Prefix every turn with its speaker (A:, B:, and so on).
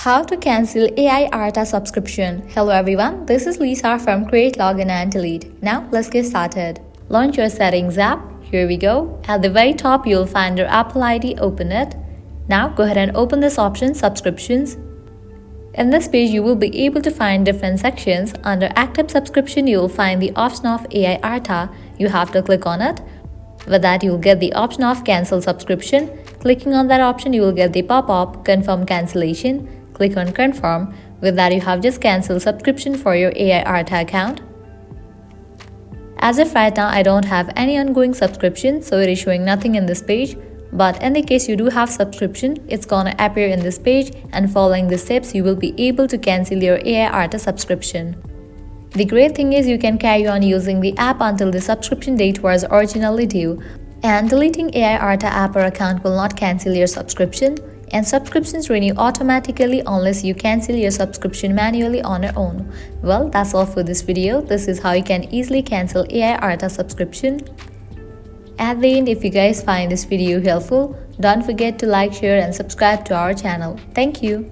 A: How to cancel AI ARTA subscription. Hello everyone, this is Lisa from Create, Login and Delete. Now let's get started. Launch your settings app. Here we go. At the very top you'll find your Apple ID. Open it. Now go ahead and open this option, subscriptions. In this page you will be able to find different sections. Under active subscription you will find the option of AI ARTA. You have to click on it. With that you'll get the option of cancel subscription. Clicking on that option you will get the pop-up confirm cancellation. Click on confirm. With that you have just cancelled subscription for your AI ARTA account. As of right now I don't have any ongoing subscription, so it is showing nothing in this page. But in the case you do have subscription, it's gonna appear in this page, and following the steps you will be able to cancel your AI ARTA subscription. The great thing is you can carry on using the app until the subscription date was originally due, and deleting AI ARTA app or account will not cancel your subscription, and subscriptions renew automatically unless you cancel your subscription manually on your own. Well, that's all for this video. This is how you can easily cancel AI ARTA subscription. At the end, if you guys find this video helpful, don't forget to like, share and subscribe to our channel. Thank you.